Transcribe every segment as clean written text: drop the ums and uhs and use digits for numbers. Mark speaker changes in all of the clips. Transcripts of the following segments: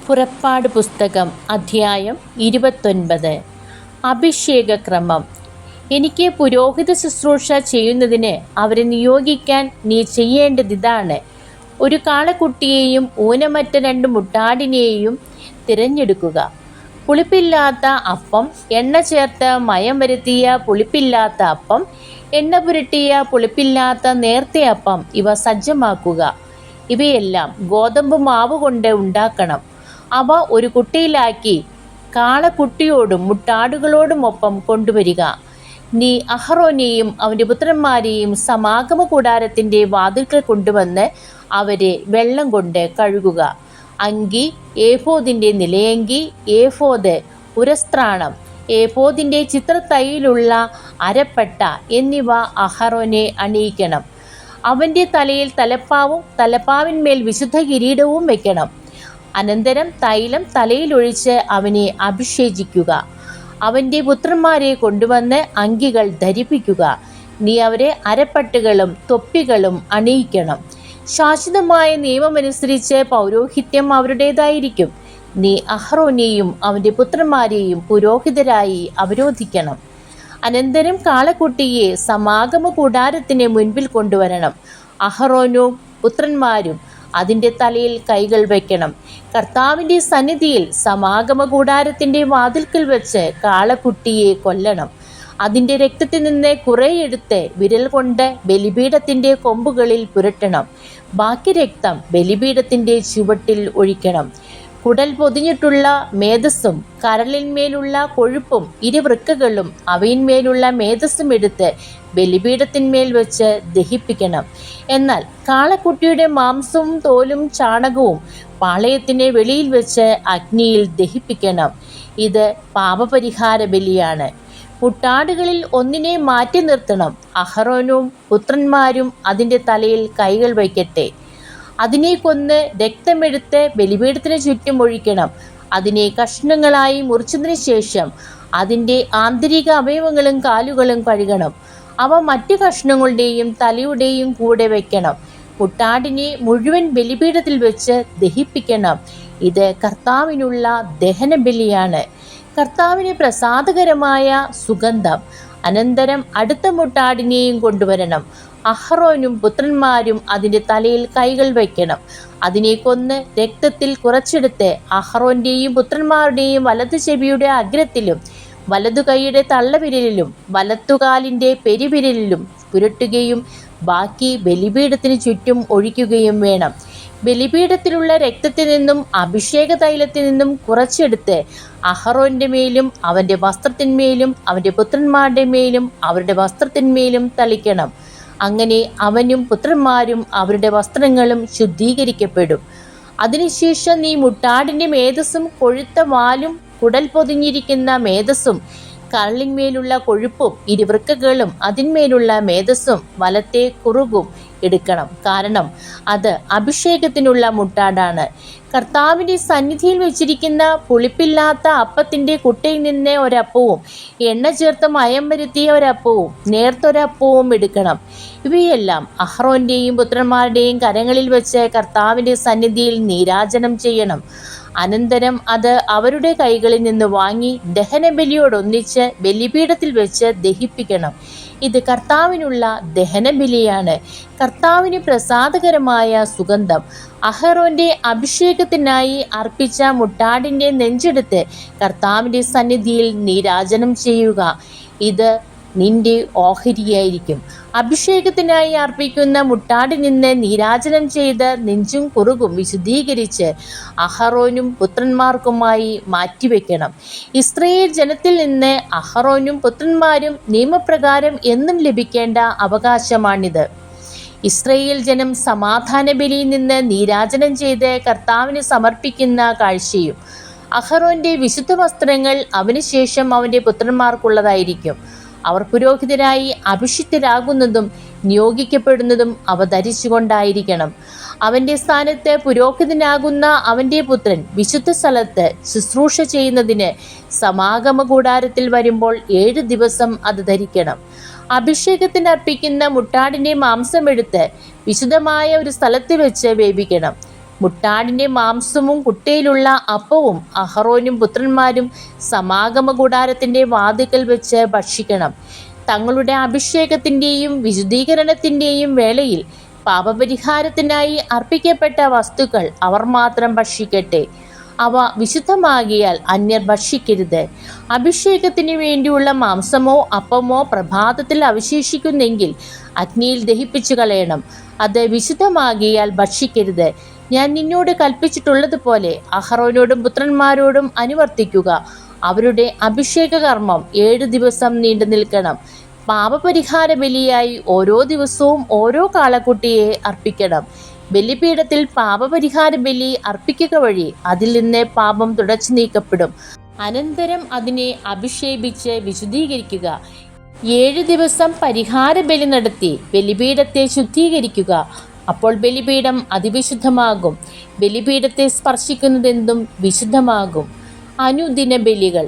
Speaker 1: പുറപ്പാട് പുസ്തകം അധ്യായം 29. അഭിഷേകക്രമം. എനിക്ക് പുരോഹിത ശുശ്രൂഷ ചെയ്യുന്നതിന് അവരെ നിയോഗിക്കാൻ നീ ചെയ്യേണ്ടതിതാണ്. ഒരു കാളക്കുട്ടിയെയും ഊനമറ്റ 2 മുട്ടാടിനെയും തിരഞ്ഞെടുക്കുക. പുളിപ്പില്ലാത്ത അപ്പം, എണ്ണ ചേർത്ത് മയം വരുത്തിയ പുളിപ്പില്ലാത്ത അപ്പം, എണ്ണ പുരട്ടിയ പുളിപ്പില്ലാത്ത നേർത്ത അപ്പം ഇവ സജ്ജമാക്കുക. ഇവയെല്ലാം ഗോതമ്പ് മാവ് കൊണ്ട് ഉണ്ടാക്കണം. അവ ഒരു കുട്ടയിലാക്കി കാളക്കുട്ടിയോടും മുട്ടാടുകളോടുമൊപ്പം കൊണ്ടുവരിക. നീ അഹറോനെയും അവൻ്റെ പുത്രന്മാരെയും സമാഗമ കൂടാരത്തിൻ്റെ വാതിൽക്കൽ കൊണ്ടുവന്ന് അവരെ വെള്ളം കൊണ്ട് കഴുകുക. അങ്കി, ഏഫോദിൻ്റെ നിലയങ്കി, ഏഫോദ്, ഉരസ്ത്രാണം, ഏഫോദിൻ്റെ ചിത്രത്തൈയിലുള്ള അരപ്പട്ട എന്നിവ അഹറോനെ അണിയിക്കണം. അവൻ്റെ തലയിൽ തലപ്പാവും തലപ്പാവിന്മേൽ വിശുദ്ധ കിരീടവും വയ്ക്കണം. അനന്തരം തൈലം തലയിലൊഴിച്ച് അവനെ അഭിഷേചിക്കുക. അവൻ്റെ പുത്രന്മാരെ കൊണ്ടുവന്ന് അങ്കികൾ ധരിപ്പിക്കുക. നീ അവരെ അരപ്പട്ടുകളും തൊപ്പികളും അണിയിക്കണം. ശാശ്വതമായ നിയമമനുസരിച്ച് പൗരോഹിത്യം അവരുടേതായിരിക്കും. നീ അഹ്റോനെയും അവൻ്റെ പുത്രന്മാരെയും പുരോഹിതരായി അവരോധിക്കണം. അനന്തരം കാളക്കുട്ടിയെ സമാഗമ കൂടാരത്തിന് മുൻപിൽ കൊണ്ടുവരണം. അഹ്റോനും പുത്രന്മാരും അതിൻ്റെ തലയിൽ കൈകൾ വയ്ക്കണം. കർത്താവിൻ്റെ സന്നിധിയിൽ സമാഗമ കൂടാരത്തിൻ്റെ വാതിൽക്കൽ വെച്ച് കാളക്കുട്ടിയെ കൊല്ലണം. അതിൻ്റെ രക്തത്തിൽ നിന്ന് കുറെ എടുത്ത് വിരൽ കൊണ്ട് ബലിപീഠത്തിൻ്റെ കൊമ്പുകളിൽ പുരട്ടണം. ബാക്കി രക്തം ബലിപീഠത്തിൻ്റെ ചുവട്ടിൽ ഒഴിക്കണം. കുടൽ പൊതിഞ്ഞിട്ടുള്ള മേധസ്സും കരളിന്മേലുള്ള കൊഴുപ്പും ഇരുവൃക്കകളും അവയിന്മേലുള്ള മേധസ്സും എടുത്ത് ബലിപീഠത്തിന്മേൽ വെച്ച് ദഹിപ്പിക്കണം. എന്നാൽ കാളക്കുട്ടിയുടെ മാംസവും തോലും ചാണകവും പാളയത്തിന് വെളിയിൽ വെച്ച് അഗ്നിയിൽ ദഹിപ്പിക്കണം. ഇത് പാപപരിഹാര ബലിയാണ്. മുട്ടാടുകളിൽ ഒന്നിനെ മാറ്റി നിർത്തണം. അഹറോനും പുത്രന്മാരും അതിൻ്റെ തലയിൽ കൈകൾ വയ്ക്കട്ടെ. അതിനെ കൊന്ന് രക്തമെടുത്ത് ബലിപീഠത്തിന് ചുറ്റും ഒഴിക്കണം. അതിനെ കഷ്ണങ്ങളായി മുറിച്ചതിന് ശേഷം അതിൻ്റെ ആന്തരിക അവയവങ്ങളും കാലുകളും കഴുകണം. അവ മറ്റു കഷ്ണങ്ങളുടെയും തലയുടെയും കൂടെ വയ്ക്കണം. മുട്ടാടിനെ മുഴുവൻ ബലിപീഠത്തിൽ വെച്ച് ദഹിപ്പിക്കണം. ഇത് കർത്താവിനുള്ള ദഹനബലിയാണ്, കർത്താവിന് പ്രസാദകരമായ സുഗന്ധം. അനന്തരം അടുത്ത മുട്ടാടിനെയും കൊണ്ടുവരണം. അഹ്റോനും പുത്രന്മാരും അതിൻ്റെ തലയിൽ കൈകൾ വയ്ക്കണം. അതിനെ കൊന്ന് രക്തത്തിൽ കുറച്ചെടുത്ത് അഹ്റോൻ്റെയും പുത്രന്മാരുടെയും വലതു ചെവിയുടെ അഗ്രത്തിലും വലതു കൈയുടെ തള്ളവിരലിലും വലത്തുകാലിൻ്റെ പെരുവിരലിലും പുരട്ടുകയും ബാക്കി ബലിപീഠത്തിന് ചുറ്റും ഒഴിക്കുകയും വേണം. ബലിപീഠത്തിലുള്ള രക്തത്തിൽ നിന്നും അഭിഷേക തൈലത്തിൽ നിന്നും കുറച്ചെടുത്ത് അഹറോൻ്റെ മേലും അവൻ്റെ വസ്ത്രത്തിന്മേലും അവൻ്റെ പുത്രന്മാരുടെ മേലും അവരുടെ വസ്ത്രത്തിന്മേലും തളിക്കണം. അങ്ങനെ അവനും പുത്രന്മാരും അവരുടെ വസ്ത്രങ്ങളും ശുദ്ധീകരിക്കപ്പെടും. അതിനുശേഷം നീ മുട്ടാടിൻ്റെ മേധസ്സും കൊഴുത്ത വാലും കുടൽ പൊതിഞ്ഞിരിക്കുന്ന മേധസ്സും കരളിന്മേലുള്ള കൊഴുപ്പും ഇരുവൃക്കകളും അതിന്മേലുള്ള മേധസ്സും വലത്തെ കുറുകും എടുക്കണം. കാരണം അത് അഭിഷേകത്തിനുള്ള മുട്ടാടാണ്. കർത്താവിൻ്റെ സന്നിധിയിൽ വെച്ചിരിക്കുന്ന പുളിപ്പില്ലാത്ത അപ്പത്തിൻ്റെ കുട്ടയിൽ നിന്ന് ഒരപ്പവും എണ്ണ ചേർത്ത് മയം വരുത്തിയ ഒരപ്പവും നേർത്തൊരപ്പവും എടുക്കണം. ഇവയെല്ലാം അഹ്റോൻ്റെയും പുത്രന്മാരുടെയും കരങ്ങളിൽ വെച്ച് കർത്താവിൻ്റെ സന്നിധിയിൽ നീരാജനം ചെയ്യണം. അനന്തരം അത് അവരുടെ കൈകളിൽ നിന്ന് വാങ്ങി ദഹനബലിയോടൊന്നിച്ച് ബലിപീഠത്തിൽ വെച്ച് ദഹിപ്പിക്കണം. ഇത് കർത്താവിനുള്ള ദഹനബലിയാണ്, കർത്താവിന് പ്രസാദകരമായ സുഗന്ധം. അഹറോൻ്റെ അഭിഷേകത്തിനായി അർപ്പിച്ച മുട്ടാടിൻ്റെ നെഞ്ചെടുത്ത് കർത്താവിൻ്റെ സന്നിധിയിൽ നീരാജനം ചെയ്യുക. ഇത് നിന്റെ ഓഹരിയായിരിക്കും. അഭിഷേകത്തിനായി അർപ്പിക്കുന്ന മുട്ടാടിൽ നിന്ന് നീരാജനം ചെയ്ത് നെഞ്ചും കുറുകും വിശുദ്ധീകരിച്ച് അഹറോനും പുത്രന്മാർക്കുമായി മാറ്റിവെക്കണം. ഇസ്രായേൽ ജനത്തിൽ നിന്ന് അഹറോനും പുത്രന്മാരും നിയമപ്രകാരം എന്നും ലഭിക്കേണ്ട അവകാശമാണിത്. ഇസ്രായേൽ ജനം സമാധാന ബലിയിൽ നിന്ന് നീരാജനം ചെയ്ത് കർത്താവിന് സമർപ്പിക്കുന്ന കാഴ്ചയും അഹറോൻ്റെ വിശുദ്ധ വസ്ത്രങ്ങൾ അവന് ശേഷം അവൻ്റെ പുത്രന്മാർക്കുള്ളതായിരിക്കും. അവർ പുരോഹിതരായി അഭിഷിക്തരാകുന്നതും നിയോഗിക്കപ്പെടുന്നതും അവ ധരിച്ചുകൊണ്ടായിരിക്കണം. അവൻ്റെ സ്ഥാനത്ത് പുരോഹിതനാകുന്ന അവൻ്റെ പുത്രൻ വിശുദ്ധ സ്ഥലത്ത് ശുശ്രൂഷ ചെയ്യുന്നതിന് സമാഗമ കൂടാരത്തിൽ വരുമ്പോൾ 7 ദിവസം അത് ധരിക്കണം. അഭിഷേകത്തിന് അർപ്പിക്കുന്ന മുട്ടാടിൻ്റെ മാംസമെടുത്ത് വിശുദ്ധമായ ഒരു സ്ഥലത്ത് വെച്ച് വേവിക്കണം. മുട്ടാടിൻ്റെ മാംസവും കുട്ടയിലുള്ള അപ്പവും അഹറോനും പുത്രന്മാരും സമാഗമ കൂടാരത്തിൻ്റെ വാതിക്കൽ വെച്ച് ഭക്ഷിക്കണം. തങ്ങളുടെ അഭിഷേകത്തിൻ്റെയും വിശുദ്ധീകരണത്തിൻ്റെയും വേളയിൽ പാപപരിഹാരത്തിനായി അർപ്പിക്കപ്പെട്ട വസ്തുക്കൾ അവർ മാത്രം ഭക്ഷിക്കട്ടെ. അവ വിശുദ്ധമാകിയാൽ അന്യർ ഭക്ഷിക്കരുത്. അഭിഷേകത്തിന് വേണ്ടിയുള്ള മാംസമോ അപ്പമോ പ്രഭാതത്തിൽ അവശേഷിക്കുന്നെങ്കിൽ അഗ്നിയിൽ ദഹിപ്പിച്ചു കളയണം. അത് വിശുദ്ധമാകിയാൽ ഭക്ഷിക്കരുത്. ഞാൻ നിന്നോട് കൽപ്പിച്ചിട്ടുള്ളതുപോലെ അഹറോനോടും പുത്രന്മാരോടും അനുവർത്തിക്കുക. അവരുടെ അഭിഷേക കർമ്മം 7 ദിവസം നീണ്ടു നിൽക്കണം. പാപപരിഹാര ബലിയായി ഓരോ ദിവസവും ഓരോ കാളക്കുട്ടിയെ അർപ്പിക്കണം. ബലിപീഠത്തിൽ പാപപരിഹാര ബലി അർപ്പിക്കുക വഴി അതിൽ നിന്ന് പാപം തുടച്ചു നീക്കപ്പെടും. അനന്തരം അതിനെ അഭിഷേപിച്ച് വിശുദ്ധീകരിക്കുക. 7 ദിവസം പരിഹാര ബലി നടത്തി ബലിപീഠത്തെ ശുദ്ധീകരിക്കുക. അപ്പോൾ ബലിപീഠം അതിവിശുദ്ധമാകും. ബലിപീഠത്തെ സ്പർശിക്കുന്നതെന്തും വിശുദ്ധമാകും. അനുദിന ബലികൾ.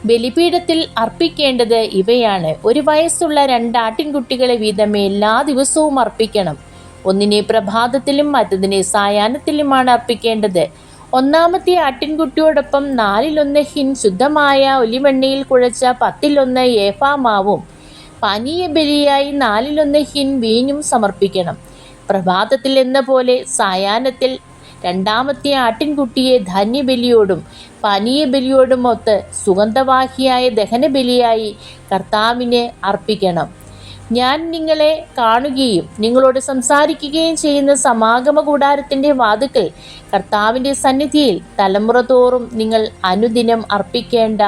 Speaker 1: ബലിപീഠത്തിൽ അർപ്പിക്കേണ്ടത് ഇവയാണ്. 1 വയസ്സുള്ള 2 ആട്ടിൻകുട്ടികളെ വീതം എല്ലാ ദിവസവും അർപ്പിക്കണം. ഒന്നിനെ പ്രഭാതത്തിലും മറ്റതിനെ സായാഹ്നത്തിലുമാണ് അർപ്പിക്കേണ്ടത്. 1-ാമത്തെ ആട്ടിൻകുട്ടിയോടൊപ്പം 4-1 ഹിൻ ശുദ്ധമായ ഒലിവെണ്ണയിൽ കുഴച്ച 10-1 ഏഫാ മാവും പാനീയ ബലിയായി 4-1 ഹിൻ വീഞ്ഞും സമർപ്പിക്കണം. പ്രഭാതത്തിൽ എന്ന പോലെ സായാഹ്നത്തിൽ 2-ാമത്തെ ആട്ടിൻകുട്ടിയെ ധാന്യബലിയോടും പാനീയ ബലിയോടും ഒത്ത് സുഗന്ധവാഹിയായ ദഹനബലിയായി കർത്താവിന് അർപ്പിക്കണം. ഞാൻ നിങ്ങളെ കാണുകയും നിങ്ങളോട് സംസാരിക്കുകയും ചെയ്യുന്ന സമാഗമ കൂടാരത്തിൻ്റെ വാതിക്കൽ കർത്താവിൻ്റെ സന്നിധിയിൽ തലമുറ തോറും നിങ്ങൾ അനുദിനം അർപ്പിക്കേണ്ട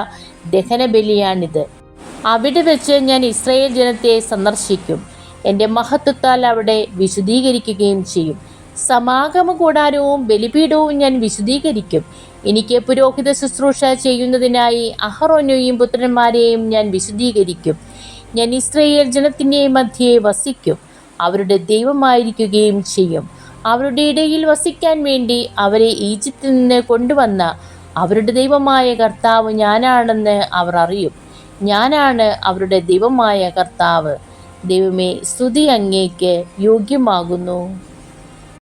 Speaker 1: ദഹനബലിയാണിത്. അവിടെ വെച്ച് ഞാൻ ഇസ്രായേൽ ജനത്തെ സന്ദർശിക്കും. എൻ്റെ മഹത്വത്താൽ അവിടെ വിശുദ്ധീകരിക്കുകയും ചെയ്യും. സമാഗമ കൂടാരവും ബലിപീഠവും ഞാൻ വിശുദ്ധീകരിക്കും. എനിക്ക് പുരോഹിത ശുശ്രൂഷ ചെയ്യുന്നതിനായി അഹറോനെയും പുത്രന്മാരെയും ഞാൻ വിശുദ്ധീകരിക്കും. ഞാൻ ഇസ്രായേൽ ജനത്തിൻ്റെ മധ്യേ വസിക്കും. അവരുടെ ദൈവമായിരിക്കുകയും ചെയ്യും. അവരുടെ ഇടയിൽ വസിക്കാൻ വേണ്ടി അവരെ ഈജിപ്തിൽ നിന്ന് കൊണ്ടുവന്ന അവരുടെ ദൈവമായ കർത്താവ് ഞാനാണെന്ന് അവർ അറിയും. ഞാനാണ് അവരുടെ ദൈവമായ കർത്താവ്. ദൈവമേ, സ്തുതി അങ്ങേക്ക് യോഗ്യമാകുന്നു.